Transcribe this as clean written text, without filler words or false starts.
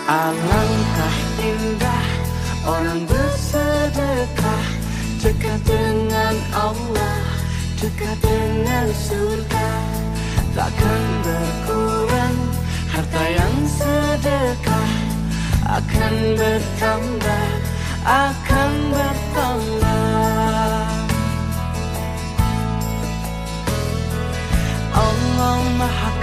Alangkah indah orang bersedekah, dekat dengan Allah, dekat dengan surga. Takkan berkurang harta yang sedekah, akan bertambah, akan bertambah. Allah Maha